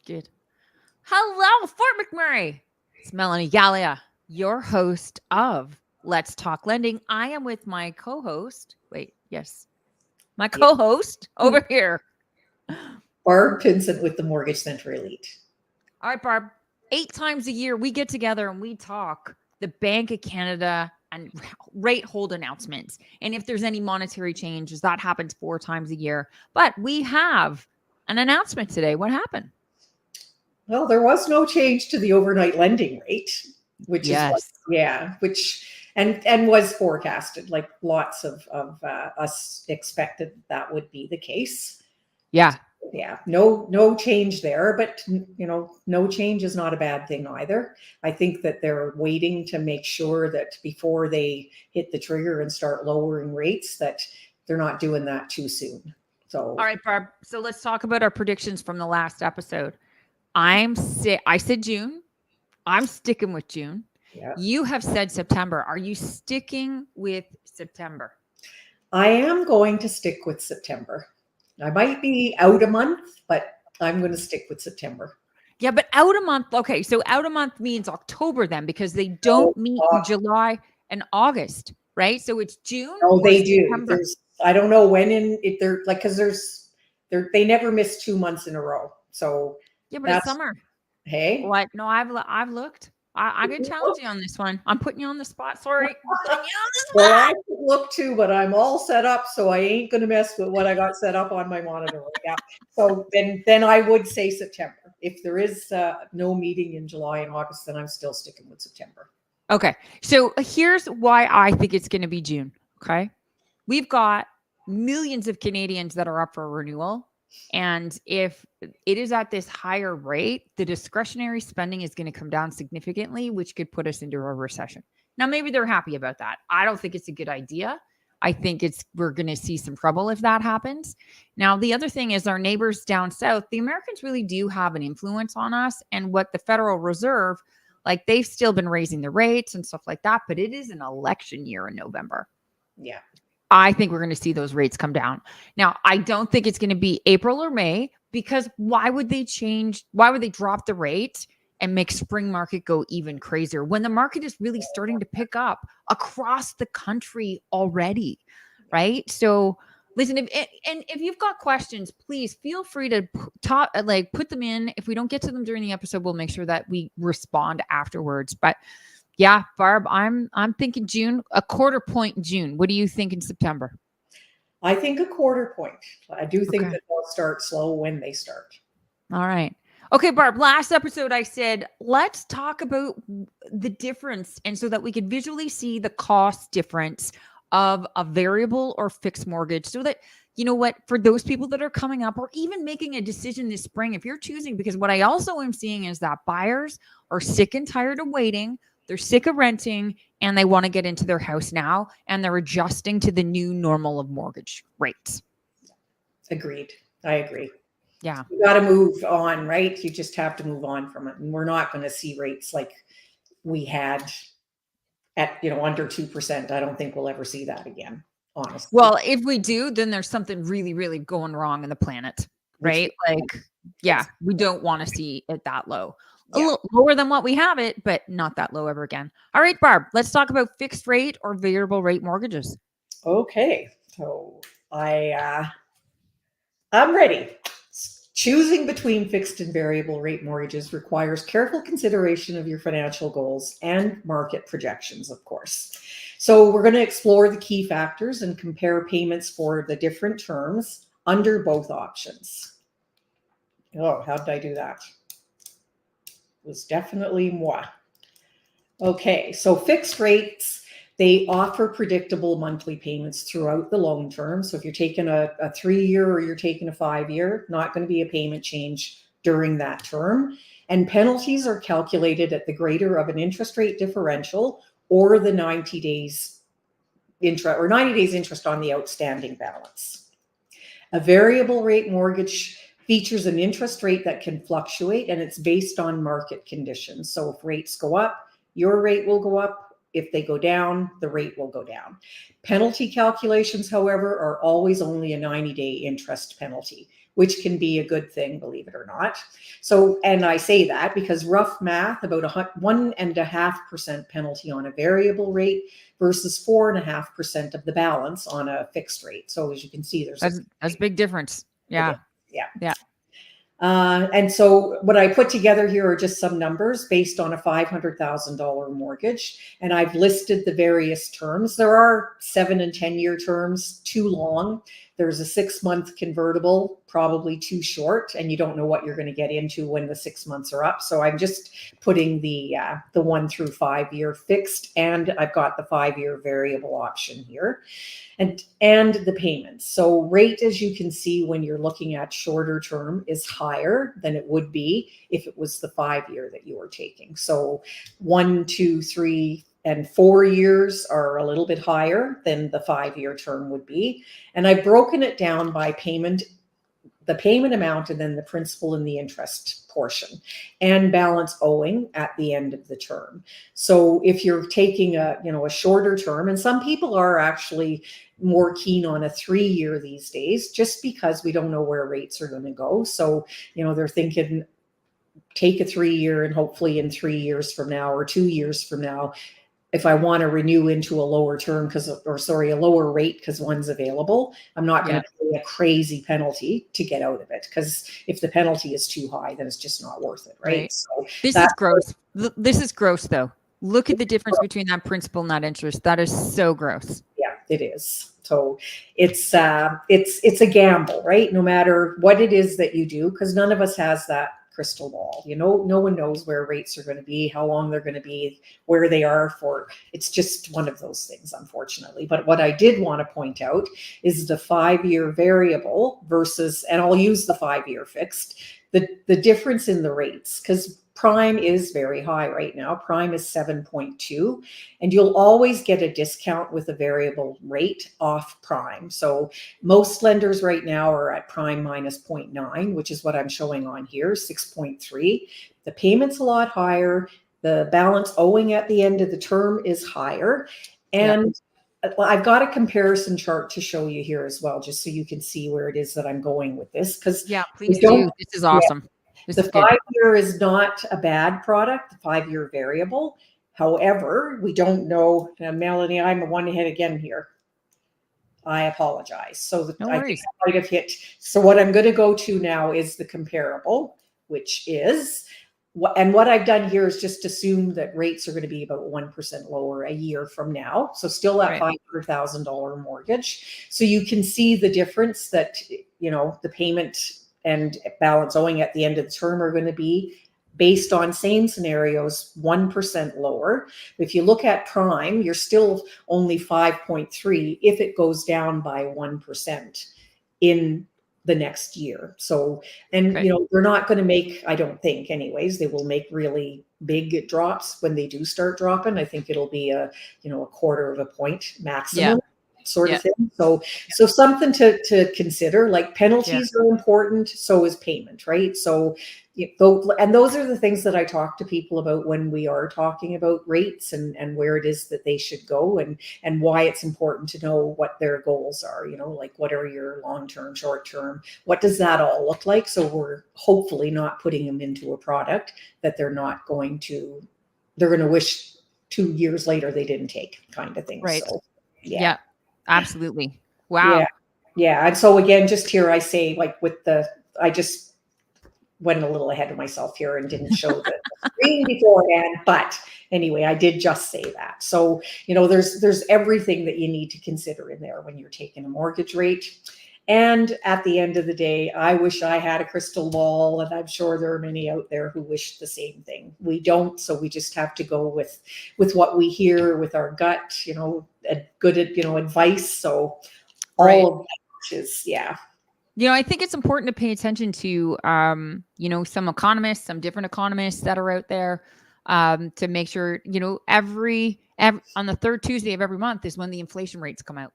Good. Hello, Fort McMurray. It's Melanie Galea, your host of Let's Talk Lending. I am with my co-host. My Yeah. co-host over here. Barb Pinsent with the Mortgage Center Elite. All right, Barb. 8 times a year we get together and we talk the Bank of Canada and rate hold announcements. And if there's any monetary changes, that happens 4 times a year. But we have an announcement today. What happened? Well, there was no change to the overnight lending rate, which is Yes. and was forecasted. Like lots of us expected that would be the case. Yeah. Yeah, no change there, but no change is not a bad thing either. I think that they're waiting to make sure that before they hit the trigger and start lowering rates, that they're not doing that too soon. So, All right, Barb. So let's talk about our predictions from the last episode. I said June. I'm sticking with June. yeah, You have said September. Are you sticking with September? I am going to stick with September. I might be out a month, but I'm going to stick with September. Yeah, but out a month. Okay, so out a month means October then because they No, don't meet in July and August, right? So it's June no, or they do. September. I don't know when if they're like because they never miss 2 months in a row. So Yeah, but it's that's summer. hey. What? No, I've looked. I can challenge you on this one. I'm putting you on the spot. Sorry. I'm putting you on the Well, spot. I could look too, but I'm all set up, so I ain't going to mess with what I got set up on my monitor right now. So then I would say September. If there is no meeting in July and August, then I'm still sticking with September. Okay. So here's why I think it's going to be June. Okay. We've got millions of Canadians that are up for renewal. And if it is at this higher rate, the discretionary spending is going to come down significantly, which could put us into a recession. Now, maybe they're happy about that. I don't think it's a good idea. I think we're going to see some trouble if that happens. Now, the other thing is our neighbors down south, the Americans really do have an influence on us. And what the Federal Reserve, like they've still been raising the rates and stuff like that, but it is an election year in November. Yeah. I think we're going to see those rates come down. Now, I don't think it's going to be April or May because why would they change? Why would they drop the rate and make spring market go even crazier when the market is really starting to pick up across the country already? Right. So listen, if you've got questions, please feel free to put them in. If we don't get to them during the episode, we'll make sure that we respond afterwards. But yeah, Barb, I'm thinking June, a quarter point in June. What do you think in September? I think a quarter point. I do think Okay. that they'll start slow when they start. All right. Okay, Barb, last episode I said, let's talk about the difference and so that we could visually see the cost difference of a variable or fixed mortgage so that, you know what, for those people that are coming up or even making a decision this spring, if you're choosing, because what I also am seeing is that buyers are sick and tired of waiting. They're sick of renting and they want to get into their house now and they're adjusting to the new normal of mortgage rates. Agreed. I agree. Yeah. You got to move on, right? You just have to move on from it. And we're not going to see rates like we had at, under 2%. I don't think we'll ever see that again, honestly. Well, if we do, then there's something really, really going wrong in the planet, right? We don't want to see it that low. A little lower than what we have it, but not that low ever again. All right, Barb, let's talk about fixed rate or variable rate mortgages. Okay. So I'm ready. Choosing between fixed and variable rate mortgages requires careful consideration of your financial goals and market projections, of course. So we're going to explore the key factors and compare payments for the different terms under both options. Oh, how did I do that? It was definitely moi. Okay, so fixed rates, they offer predictable monthly payments throughout the loan term. So if you're taking a 3-year or you're taking a 5-year, not going to be a payment change during that term. And penalties are calculated at the greater of an interest rate differential or the 90 days interest on the outstanding balance. A variable rate mortgage features an interest rate that can fluctuate and it's based on market conditions. So if rates go up, your rate will go up. If they go down, the rate will go down. Penalty calculations, however, are always only a 90-day interest penalty, which can be a good thing, believe it or not. So, and I say that because rough math, about 1.5% penalty on a variable rate versus 4.5% of the balance on a fixed rate. So as you can see, there's That's a big difference. Yeah. Yeah. Yeah. And so what I put together here are just some numbers based on a $500,000 mortgage. And I've listed the various terms. There are 7 and 10-year terms, too long. There's a 6-month convertible, probably too short, and you don't know what you're going to get into when the 6 months are up. So I'm just putting the 1 through 5 year fixed, and I've got the 5-year variable option here. And the payments. So rate, as you can see, when you're looking at shorter term, is higher than it would be if it was the 5-year that you were taking. So 1, 2, 3, and 4 years are a little bit higher than the 5-year term would be. And I've broken it down by payment, the payment amount, and then the principal and the interest portion, and balance owing at the end of the term. So if you're taking a shorter term, and some people are actually more keen on a 3-year these days, just because we don't know where rates are going to go. So, they're thinking take a 3-year, and hopefully in 3 years from now or 2 years from now, if I want to renew into a lower term a lower rate because one's available, I'm not going to pay a crazy penalty to get out of it. Because if the penalty is too high, then it's just not worth it, right? So this is gross. This is gross, though. Look at the difference between that principal and that interest. That is so gross. Yeah, it is. So it's a gamble, right? No matter what it is that you do, because none of us has that crystal ball. No one knows where rates are going to be, how long they're going to be, where they are for. It's just one of those things, unfortunately. But what I did want to point out is the 5-year variable versus, and I'll use the 5-year fixed, the difference in the rates, because prime is very high right now. Prime is 7.2, and you'll always get a discount with a variable rate off prime. So most lenders right now are at prime minus 0.9, which is what I'm showing on here, 6.3. The payment's a lot higher. The balance owing at the end of the term is higher. And I've got a comparison chart to show you here as well, just so you can see where it is that I'm going with this. Because please do. This is awesome. The 5-year is not a bad product, the 5-year variable. However, we don't know, Melanie, I'm one ahead again here. I apologize. So I think I might have hit. So what I'm going to go to now is the comparable, which is, and what I've done here is just assume that rates are going to be about 1% lower a year from now. So still that $500,000 mortgage. So you can see the difference that, the payment and balance owing at the end of the term are going to be, based on same scenarios, 1% lower. If you look at prime, you're still only 5.3 if it goes down by 1% in the next year. So, and they're not going to make, I don't think anyways, they will make really big drops when they do start dropping. I think it'll be a 1/4 of a point maximum. Sort of thing. So something to consider, like penalties are important. So is payment, right? So, and those are the things that I talk to people about when we are talking about rates and where it is that they should go and why it's important to know what their goals are, like what are your long-term, short-term, what does that all look like? So we're hopefully not putting them into a product that they're going to wish 2 years later they didn't take, kind of thing. Right. So, yeah. Absolutely. Wow. Yeah. And so again, just here I say, like I just went a little ahead of myself here and didn't show the screen beforehand. But anyway, I did just say that. So, there's everything that you need to consider in there when you're taking a mortgage rate. And at the end of the day, I wish I had a crystal ball, and I'm sure there are many out there who wish the same thing. We don't, so we just have to go with what we hear, with our gut, a good, advice. So all of that is, I think it's important to pay attention to, some economists, some different economists that are out there, to make sure, every on the third Tuesday of every month is when the inflation rates come out.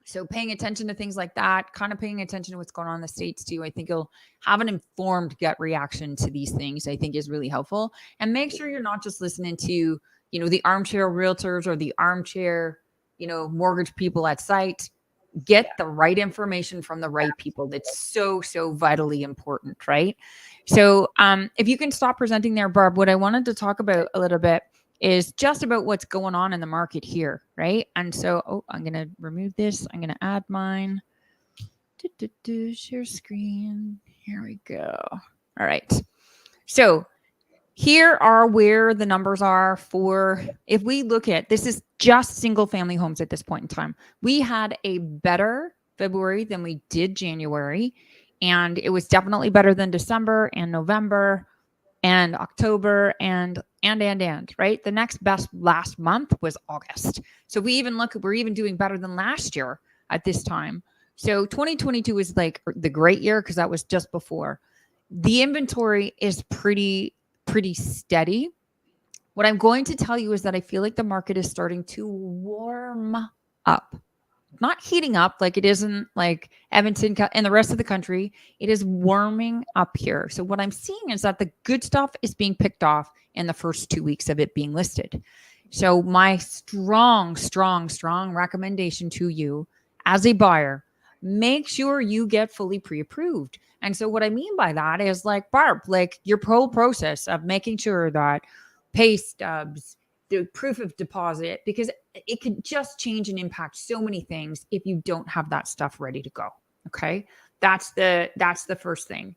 So paying attention to things like that, kind of paying attention to what's going on in the States too, I think you'll have an informed gut reaction to these things, I think is really helpful. And make sure you're not just listening to, the armchair realtors or the armchair, mortgage people at site. Get the right information from the right people. That's so, so vitally important, right? So if you can stop presenting there, Barb, what I wanted to talk about a little bit is just about what's going on in the market here, right? And so, I'm going to remove this. I'm going to add mine. Share screen. Here we go. All right. So here are where the numbers are for, if we look at, this is just single family homes at this point in time. We had a better February than we did January. And it was definitely better than December and November and October and right? The next best last month was August. So we even look, we're even doing better than last year at this time. So 2022 is like the great year because that was just before. The inventory is pretty steady. What I'm going to tell you is that I feel like the market is starting to warm up. Not heating up like it isn't like Edmonton and the rest of the country. It is warming up here. So what I'm seeing is that the good stuff is being picked off in the first 2 weeks of it being listed. So my strong recommendation to you as a buyer, make sure you get fully pre-approved. And so what I mean by that is like, Barb, like your whole process of making sure that pay stubs, the proof of deposit, because it could just change and impact so many things if you don't have that stuff ready to go. Okay. That's the first thing.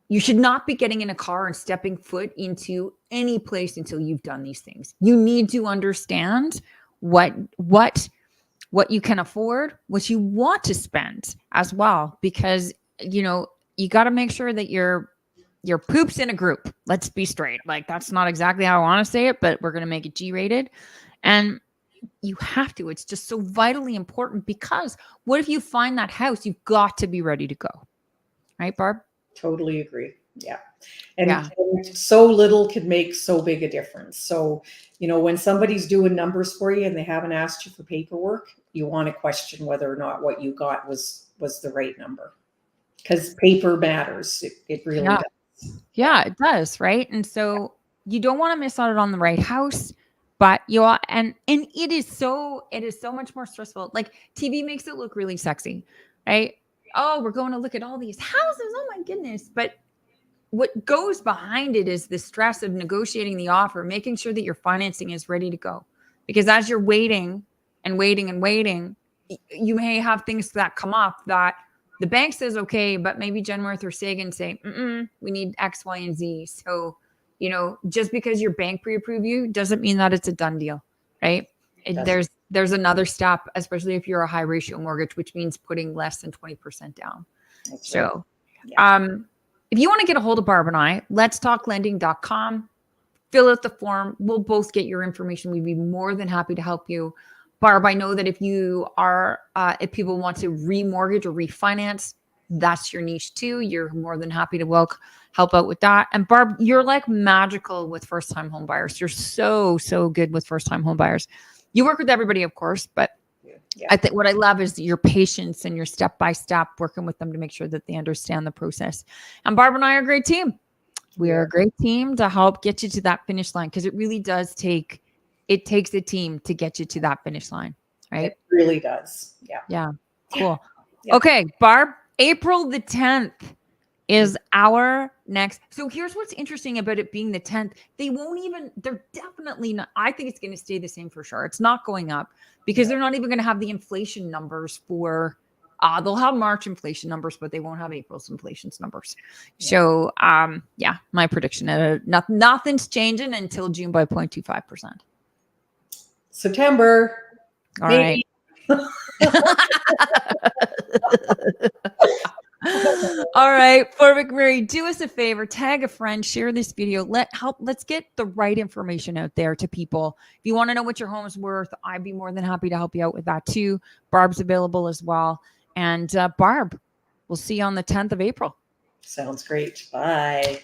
You should not be getting in a car and stepping foot into any place until you've done these things. You need to understand what you can afford, what you want to spend as well, because you got to make sure that your poop's in a group. Let's be straight. Like that's not exactly how I want to say it, but we're going to make it G-rated. And you have to. It's just so vitally important because what if you find that house? You've got to be ready to go. Right, Barb? Totally agree. Yeah. And so little can make so big a difference. So, when somebody's doing numbers for you and they haven't asked you for paperwork, you want to question whether or not what you got was the right number. Because paper matters. It really does. Yeah, it does. Right. And so you don't want to miss out on the right house, but and it is so much more stressful. Like TV makes it look really sexy, right? Oh, we're going to look at all these houses. Oh my goodness. But what goes behind it is the stress of negotiating the offer, making sure that your financing is ready to go. Because as you're waiting, you may have things that come up that the bank says, okay, but maybe Genworth or Sagan say, we need X, Y, and Z. So, just because your bank pre-approved you doesn't mean that it's a done deal, right? There's another step, especially if you're a high ratio mortgage, which means putting less than 20% down. That's so, right. if you want to get a hold of Barb and I, letstalklending.com, fill out the form. We'll both get your information. We'd be more than happy to help you. Barb, I know that if people want to remortgage or refinance, that's your niche too. You're more than happy to help out with that. And Barb, you're like magical with first-time home buyers. You're so, so good with first-time home buyers. You work with everybody, of course, but I think what I love is your patience and your step-by-step working with them to make sure that they understand the process. And Barb and I are a great team. We are a great team to help get you to that finish line because it really does takes a team to get you to that finish line, right? It really does. Yeah. Yeah. Cool. Yeah. Okay, Barb, April the 10th is our next. So here's what's interesting about it being the 10th. They're definitely not, I think it's going to stay the same for sure. It's not going up because they're not even going to have the inflation numbers for, they'll have March inflation numbers, but they won't have April's inflation numbers. Yeah. So, my prediction, nothing's changing until June by 0.25%. September. All right. All right, perfect, Mary. Do us a favor, tag a friend, share this video. Let's get the right information out there to people. If you want to know what your home's worth, I'd be more than happy to help you out with that too. Barb's available as well. And Barb, we'll see you on the 10th of April. Sounds great. Bye.